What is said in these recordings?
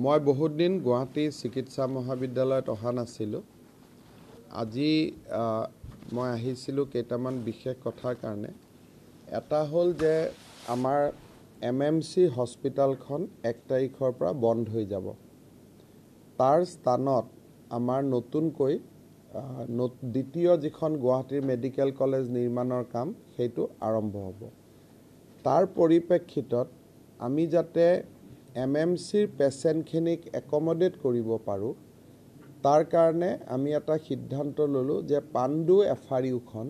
মই বহুত দিন গুৱাহাটী চিকিৎসা মহাবিদ্যালয়ত অহা নাছিলোঁ। আজি মই আহিছিলোঁ কেইটামান বিশেষ কথাৰ কাৰণে। এটা হ'ল যে আমাৰ MMC হস্পিটালখন 1 তাৰিখৰ পৰা বন্ধ হৈ যাব। তাৰ স্থানত আমাৰ নতুনকৈ দ্বিতীয় যিখন গুৱাহাটীৰ মেডিকেল কলেজ নিৰ্মাণৰ কাম সেইটো আৰম্ভ হ'ব। তাৰ পৰিপ্ৰেক্ষিতত আমি যাতে MMCৰ পেচেণ্টখিনিক একমডেট কৰিব পাৰোঁ, তাৰ কাৰণে আমি এটা সিদ্ধান্ত ল'লোঁ যে পাণ্ডু FRUখন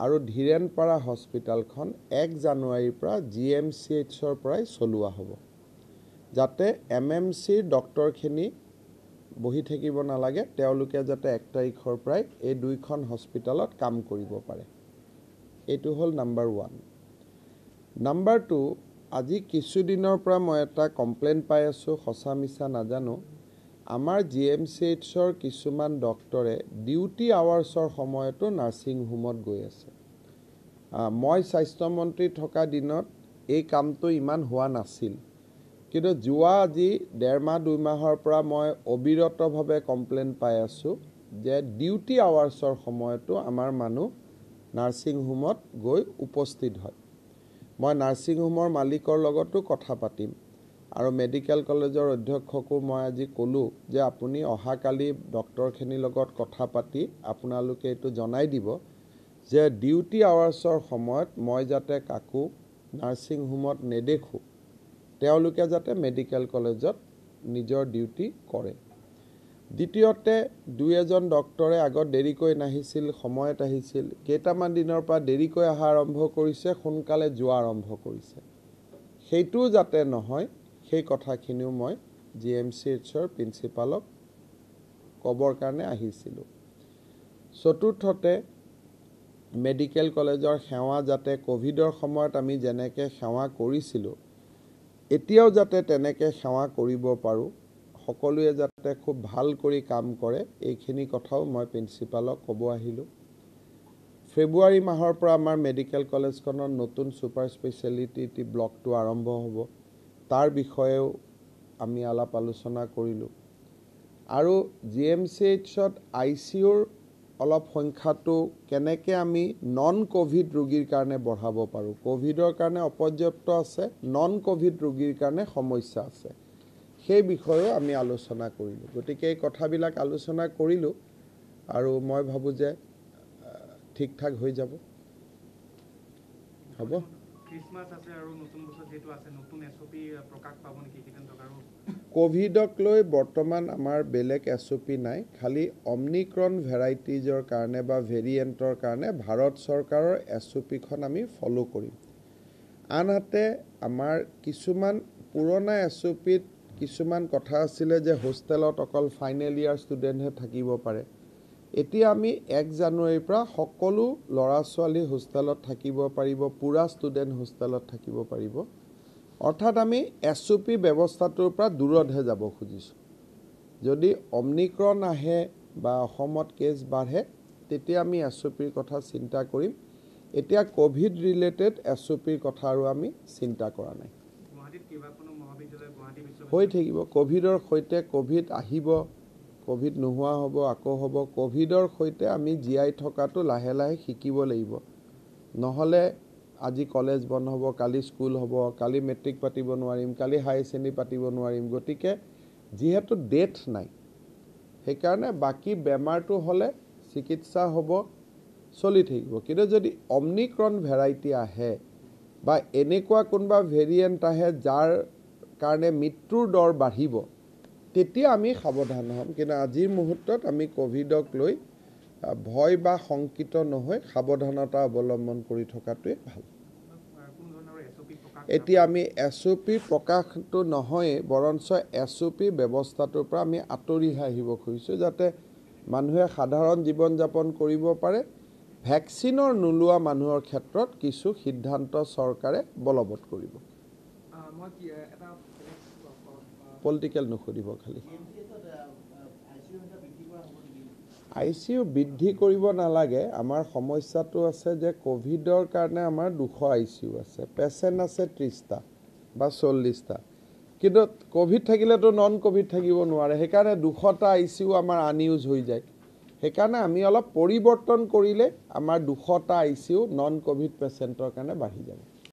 আৰু ধীৰেণপাৰা হস্পিটালখন 1 জানুৱাৰীৰ পৰা GMCHৰ পৰাই চলোৱা হ'ব, যাতে MMCৰ ডক্টৰখিনি বহি থাকিব নালাগে, তেওঁলোকে যাতে 1 তাৰিখৰ পৰাই এই দুইখন হস্পিটালত কাম কৰিব পাৰে। এইটো হ'ল নাম্বাৰ 1। নাম্বাৰ 2, আজি কিছুদিনৰ পৰা মই এটা কমপ্লেইন পাই আছোঁ, সঁচা মিছা নাজানো। আমাৰ GMCHৰ কিছুমান ডক্টৰে ডিউটি আৱাৰ্ছৰ সময়তো নাৰ্ছিং হোমত গৈ আছে। মই স্বাস্থ্যমন্ত্ৰী থকা দিনত এই কামটো ইমান হোৱা নাছিল, কিন্তু যোৱা আজি 1.5 মাহ 2 মাহৰ পৰা মই অবিৰতভাৱে কমপ্লেইন পাই আছোঁ যে ডিউটি আৱাৰ্ছৰ সময়তো আমাৰ মানুহ নাৰ্ছিং হোমত গৈ উপস্থিত হয়। মই নাৰ্ছিং হোমৰ মালিকৰ লগতো কথা পাতিম আৰু মেডিকেল কলেজৰ অধ্যক্ষকো মই আজি ক'লোঁ যে আপুনি অহাকালি ডক্টৰখিনিৰ লগত কথা পাতি আপোনালোকে এইটো জনাই দিব যে ডিউটি আৱাৰ্ছৰ সময়ত মই যাতে কাকো নাৰ্ছিং হোমত নেদেখোঁ, তেওঁলোকে যাতে মেডিকেল কলেজত নিজৰ ডিউটি কৰে। দ্বিতীয়তে, 2-এজন ডক্টৰে আগত দেৰিকৈ নাহিছিল, সময়ত আহিছিল, কেইটামান দিনৰ পৰা দেৰিকৈ অহা আৰম্ভ কৰিছে, সোনকালে যোৱা আৰম্ভ কৰিছে। সেইটোও যাতে নহয়, সেই কথাখিনিও মই GMCHৰ প্ৰিন্সিপালক ক'বৰ কাৰণে আহিছিলোঁ। চতুৰ্থতে, মেডিকেল কলেজৰ সেৱা যাতে ক'ভিডৰ সময়ত আমি যেনেকৈ সেৱা কৰিছিলোঁ, এতিয়াও যাতে তেনেকৈ সেৱা কৰিব পাৰোঁ, সকলোৱে যাতে খুব ভাল কৰি কাম কৰে, এইখিনি কথাও মই প্ৰিন্সিপালক ক'ব আহিলোঁ। ফেব্ৰুৱাৰী মাহৰ পৰা আমাৰ মেডিকেল কলেজখনৰ নতুন ছুপাৰ স্পেচিয়েলিটি ব্লকটো আৰম্ভ হ'ব, তাৰ বিষয়েও আমি আলাপ আলোচনা কৰিলোঁ। আৰু GMCHত ICUৰ অলপ সংখ্যাটো কেনেকৈ আমি নন ক'ভিড ৰোগীৰ কাৰণে বঢ়াব পাৰোঁ। ক'ভিডৰ কাৰণে অপৰ্যাপ্ত আছে, নন ক'ভিড ৰোগীৰ কাৰণে সমস্যা আছে, সেই বিষয়েও আমি আলোচনা কৰিলোঁ। গতিকে এই কথাবিলাক আলোচনা কৰিলোঁ আৰু মই ভাবোঁ যে ঠিক ঠাক হৈ যাব। হ'ব। ক্ৰিছমাছ আছে আৰু নতুন বছৰ যেটো আছে, নতুন SOP প্ৰকাশ পাব নেকি সিদ্ধান্তক? আৰু ক'ভিডক লৈ বৰ্তমান আমাৰ বেলেগ SOP নাই, খালি অমনিক্ৰন ভেৰাইটিজৰ কাৰণে বা ভেৰিয়েণ্টৰ কাৰণে ভাৰত চৰকাৰৰ SOPখন আমি ফ'ল' কৰিম। আনহাতে আমাৰ কিছুমান পুৰণা SOPত কিছুমান কথা আছিলে যে হোষ্টেলত অকল ফাইনেল ইয়াৰ ষ্টুডেণ্টহে থাকিব পাৰে। এতিয়া আমি 1 জানুৱাৰীৰ পৰা সকলো ল'ৰা ছোৱালী হোষ্টেলত থাকিব পাৰিব, পূৰা ষ্টুডেণ্ট হোষ্টেলত থাকিব পাৰিব। অৰ্থাৎ আমি SOP ব্যৱস্থাটোৰ পৰা দূৰতহে যাব খুজিছোঁ। যদি অমনিক্ৰন আহে বা অসমত কেছ বাঢ়ে, তেতিয়া আমি SOPৰ কথা চিন্তা কৰিম। এতিয়া ক'ভিড ৰিলেটেড SOPৰ কথা আৰু আমি চিন্তা কৰা নাই। গুৱাহাটীত কেইবাখনো মহাবিদ্যালয়, গুৱাহাটী বিশ্ববিদ্যালয় হৈ থাকিব। ক'ভিডৰ সৈতে ক'ভিড আহিব, ক'ভিড নোহোৱা হ'ব, আকৌ হ'ব। ক'ভিডৰ সৈতে আমি জীয়াই থকাটো লাহে লাহে শিকিব লাগিব। নহ'লে আজি কলেজ বন্ধ হ'ব, কালি স্কুল হ'ব, কালি মেট্ৰিক পাতিব নোৱাৰিম, কালি হাই ছেকেণ্ডেৰী পাতিব নোৱাৰিম। গতিকে যিহেতু ডেট নাই, সেইকাৰণে বাকী বেমাৰটো হ'লে চিকিৎসা হ'ব, চলি থাকিব। কিন্তু যদি অমনিক্ৰন ভেৰাইটি আহে বা এনেকুৱা কোনোবা ভেৰিয়েণ্ট আহে যাৰ কাৰণে মৃত্যুৰ দৰ বাঢ়িব, তেতিয়া আমি সাৱধান হ'ম। কিন্তু আজিৰ মুহূৰ্তত আমি ক'ভিডক লৈ ভয় বা শংকিত নহৈ সাৱধানতা অৱলম্বন কৰি থকাটোৱে ভাল। এতিয়া আমি SOP প্ৰকাশটো নহয়, বৰঞ্চ SOP ব্যৱস্থাটোৰ পৰা আমি আঁতৰিহে আহিব খুজিছোঁ, যাতে মানুহে সাধাৰণ জীৱন যাপন কৰিব পাৰে। ভেকচিনৰ নোলোৱা মানুহৰ ক্ষেত্ৰত কিছু সিদ্ধান্ত চৰকাৰে বলবৎ কৰিব। পলিটিকেল নুসুধিব খালি। ICU বৃদ্ধি কৰিব নালাগে। আমাৰ সমস্যাটো আছে যে ক'ভিডৰ কাৰণে আমাৰ 200 ICU আছে, পেচেণ্ট আছে 30টা বা 40টা। কিন্তু কোভিড থাকিলেতো নন কোভিড থাকিব নোৱাৰে সেইকাৰণে 200টা ICU আমাৰ আনইউজ হৈ যায় সেইকাৰণে আমি অলপ পৰিৱৰ্তন কৰিলে আমাৰ 200টা ICU নন কোভিড পেচেণ্টৰ কাৰণে বাঢ়ি যাব